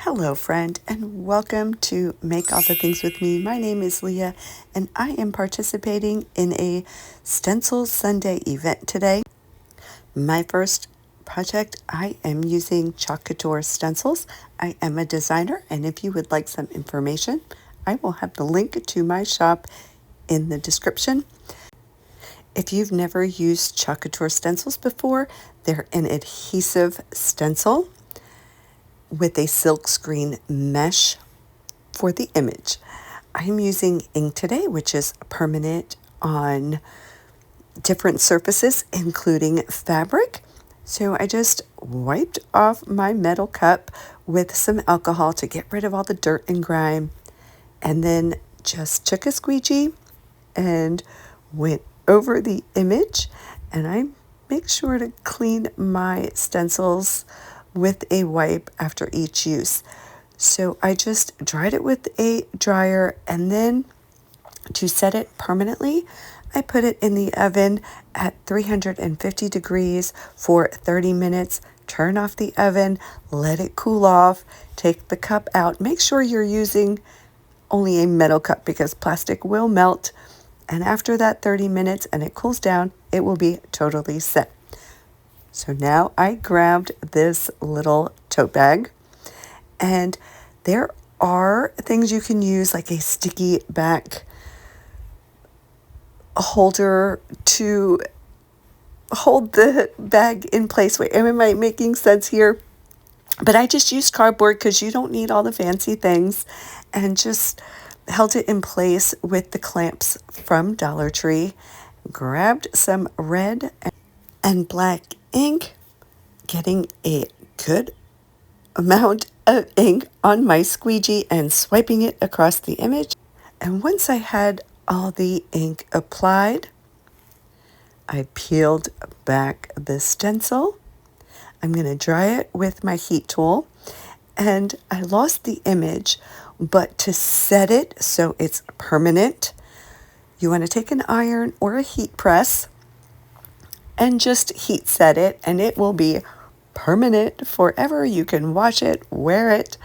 Hello, friend, and welcome to Make All the Things with Me. My name is Leah, and I am participating in a Stencil Sunday event today. My first project, I am using Chalk Couture stencils. I am a designer, and if you would like some information, I will have the link to my shop in the description. If you've never used Chalk Couture stencils before, they're an adhesive stencil with a silkscreen mesh for the image. I'm using ink today, which is permanent on different surfaces, including fabric. So I just wiped off my metal cup with some alcohol to get rid of all the dirt and grime, and then just took a squeegee and went over the image, and I make sure to clean my stencils with a wipe after each use. So I just dried it with a dryer, and then to set it permanently, I put it in the oven at 350 degrees for 30 minutes. Turn off the oven, let it cool off, take the cup out. Make sure you're using only a metal cup because plastic will melt. And after that 30 minutes and it cools down, it will be totally set. So now I grabbed this little tote bag, and there are things you can use like a sticky back holder to hold the bag in place. Wait, am I making sense here? But I just used cardboard because you don't need all the fancy things, and just held it in place with the clamps from Dollar Tree. Grabbed some red and black ink, getting a good amount of ink on my squeegee and swiping it across the image. And once I had all the ink applied, I peeled back the stencil. I'm going to dry it with my heat tool, and I lost the image, but to set it so it's permanent, you want to take an iron or a heat press and just heat set it, and it will be permanent forever. You can wash it, wear it,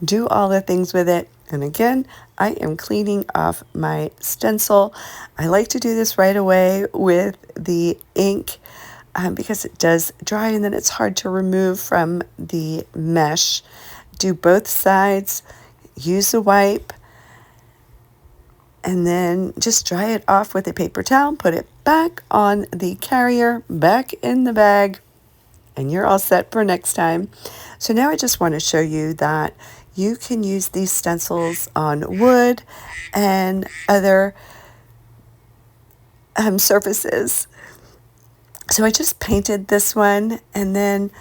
do all the things with it. And again, I am cleaning off my stencil. I like to do this right away with the ink because it does dry and then it's hard to remove from the mesh. Do both sides, use a wipe, and then just dry it off with a paper towel, put it back on the carrier, back in the bag, and you're all set for next time. So now I just want to show you that you can use these stencils on wood and other surfaces. So I just painted this one, and then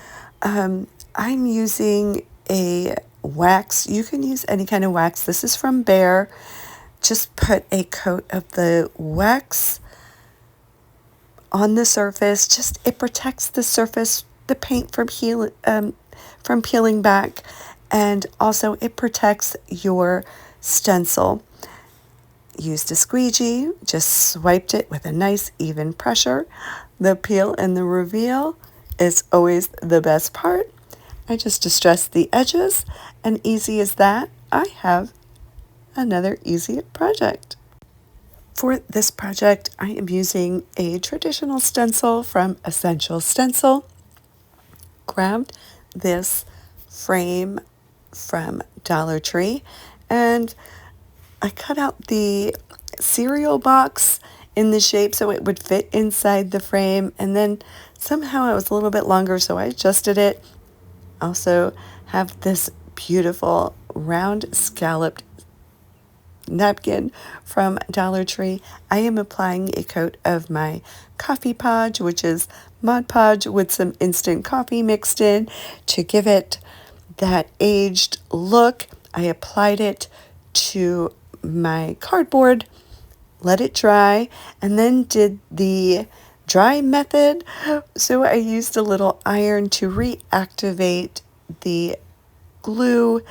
I'm using a wax. You can use any kind of wax. This is from Bear. Just put a coat of the wax on the surface. Just it protects the surface, the paint from peeling back, and also it protects your stencil. Used a squeegee, just swiped it with a nice even pressure. The peel and the reveal is always the best part. I just distressed the edges, and easy as that, I have another easy project. For this project, I am using a traditional stencil from Essential Stencil. Grabbed this frame from Dollar Tree, and I cut out the cereal box in the shape so it would fit inside the frame, and then somehow it was a little bit longer, so I adjusted it. Also have this beautiful round scalloped napkin from Dollar Tree. I am applying a coat of my coffee podge, which is Mod Podge with some instant coffee mixed in to give it that aged look. I applied it to my cardboard, let it dry, and then did the dry method. So I used a little iron to reactivate the glue.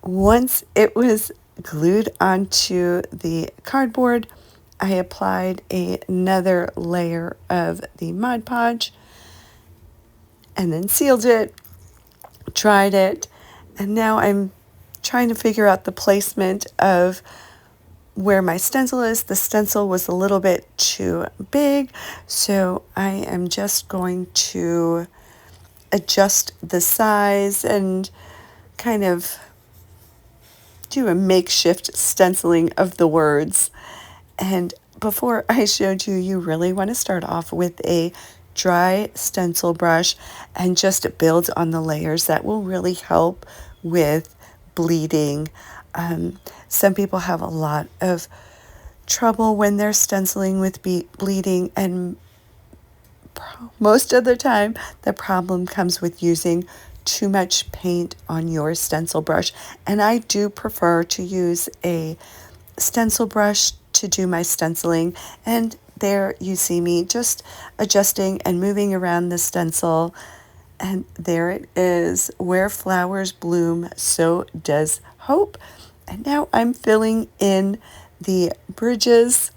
Once it was glued onto the cardboard, I applied another layer of the Mod Podge and then sealed it. tried it, and now I'm trying to figure out the placement of where my stencil is. The stencil was a little bit too big, so I am just going to adjust the size and kind of do a makeshift stenciling of the words. And before I showed you, you really want to start off with a dry stencil brush and just build on the layers. That will really help with bleeding. Some people have a lot of trouble when they're stenciling with bleeding, and most of the time the problem comes with using too much paint on your stencil brush. And I do prefer to use a stencil brush to do my stenciling, and there you see me just adjusting and moving around the stencil, and there it is. Where flowers bloom, so does hope. And now I'm filling in the bridges,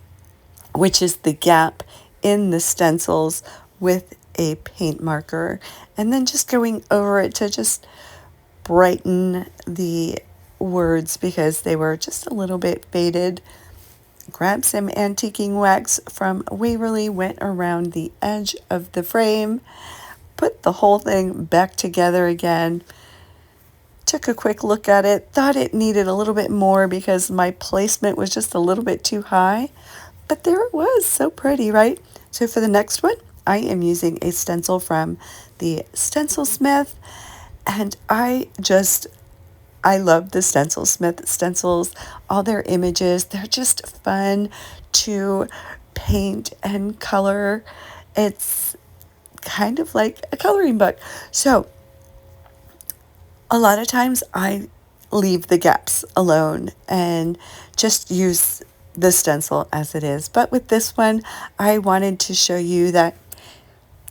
which is the gap in the stencils, with a paint marker, and then just going over it to just brighten the words because they were just a little bit faded. Grabbed some antiquing wax from Waverly, went around the edge of the frame, put the whole thing back together again, took a quick look at it, thought it needed a little bit more because my placement was just a little bit too high, but there it was, so pretty, right? So for the next one, I am using a stencil from the Stencilsmith, and I love the Stencilsmith stencils, all their images. They're just fun to paint and color. It's kind of like a coloring book. So a lot of times I leave the gaps alone and just use the stencil as it is. But with this one, I wanted to show you that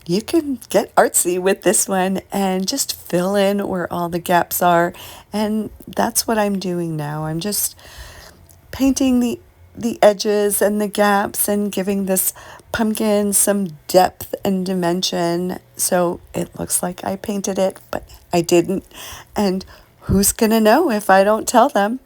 you can get artsy with this one and just fill in where all the gaps are. And that's what I'm doing now. I'm just painting the edges and the gaps and giving this pumpkin some depth and dimension. So it looks like I painted it, but I didn't. And who's gonna know if I don't tell them?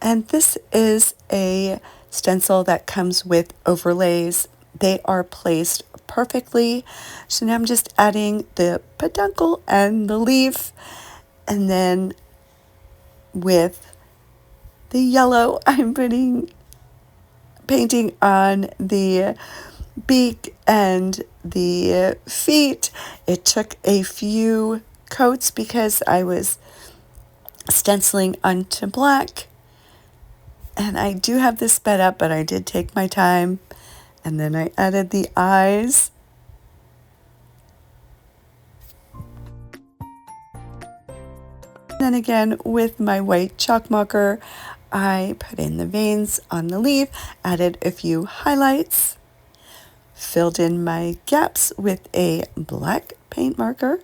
And this is a stencil that comes with overlays. They are placed perfectly. So now I'm just adding the peduncle and the leaf. And then with the yellow, I'm painting on the beak and the feet. It took a few coats because I was stenciling onto black. And I do have this sped up, but I did take my time. And then I added the eyes. And then again, with my white chalk marker, I put in the veins on the leaf, added a few highlights, filled in my gaps with a black paint marker.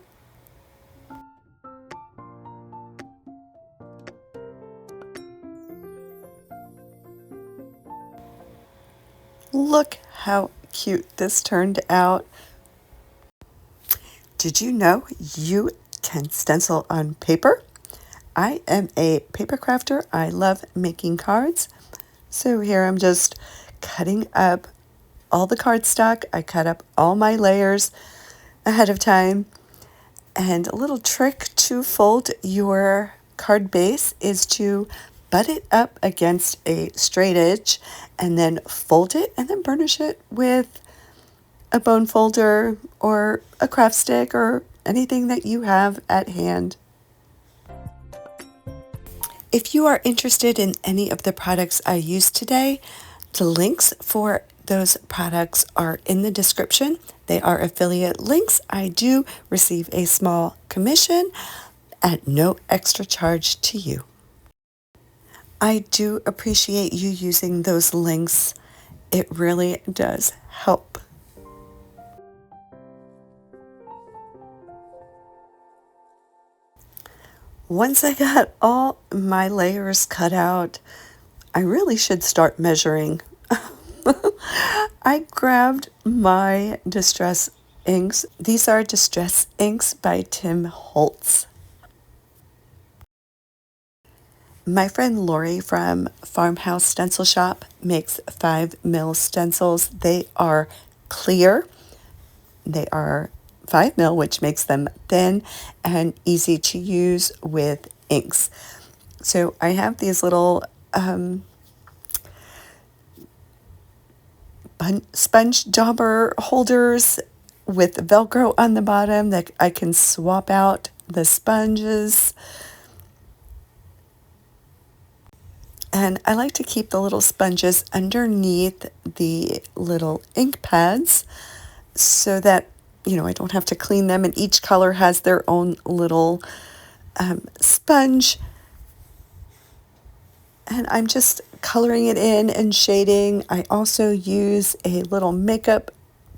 Look how cute this turned out. Did you know you can stencil on paper? I am a paper crafter. I love making cards. So here I'm just cutting up all the cardstock. I cut up all my layers ahead of time. And a little trick to fold your card base is to butt it up against a straight edge and then fold it and then burnish it with a bone folder or a craft stick or anything that you have at hand. If you are interested in any of the products I used today, the links for those products are in the description. They are affiliate links. I do receive a small commission at no extra charge to you. I do appreciate you using those links. It really does help. Once I got all my layers cut out, I really should start measuring. I grabbed my Distress inks. These are Distress inks by Tim Holtz. My friend Lori from Farmhouse Stencil Shop makes 5mm stencils. They are clear. They are 5mm, which makes them thin and easy to use with inks. So I have these little sponge dauber holders with Velcro on the bottom that I can swap out the sponges. And I like to keep the little sponges underneath the little ink pads so that, I don't have to clean them, and each color has their own little sponge. And I'm just coloring it in and shading. I also use a little makeup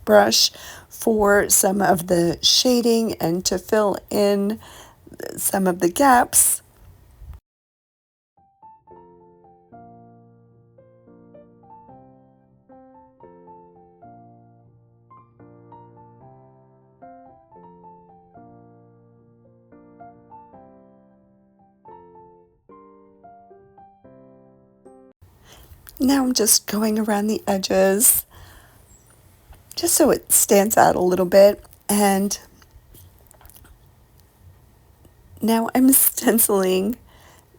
brush for some of the shading and to fill in some of the gaps. Now I'm just going around the edges just so it stands out a little bit. And now I'm stenciling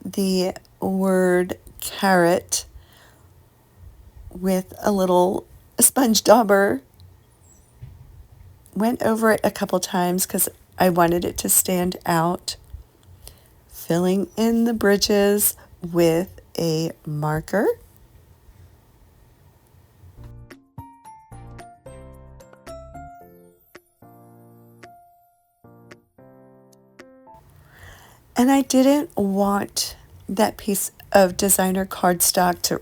the word carrot with a little sponge dauber. Went over it a couple times because I wanted it to stand out. Filling in the bridges with a marker. And I didn't want that piece of designer cardstock to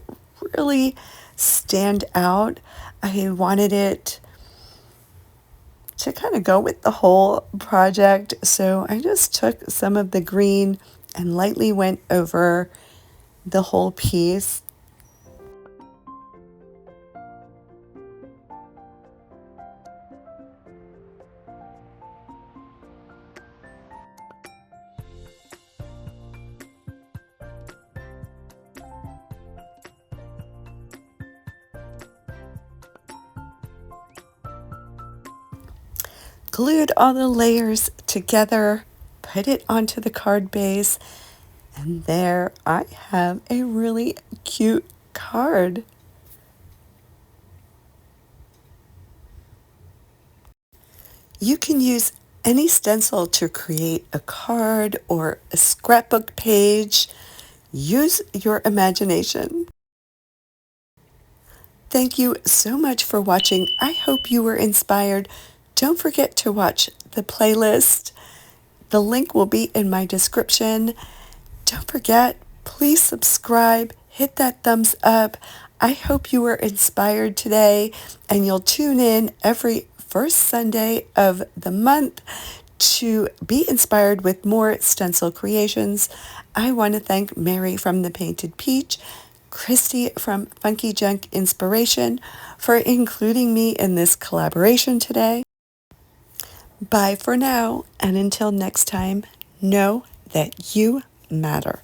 really stand out. I wanted it to kind of go with the whole project. So I just took some of the green and lightly went over the whole piece. Glued all the layers together, put it onto the card base, and there I have a really cute card. You can use any stencil to create a card or a scrapbook page. Use your imagination. Thank you so much for watching. I hope you were inspired. Don't forget to watch the playlist. The link will be in my description. Don't forget, please subscribe, hit that thumbs up. I hope you were inspired today, and you'll tune in every first Sunday of the month to be inspired with more stencil creations. I want to thank Mary from The Painted Peach, Christy from Funky Junk Inspiration for including me in this collaboration today. Bye for now, and until next time, know that you matter.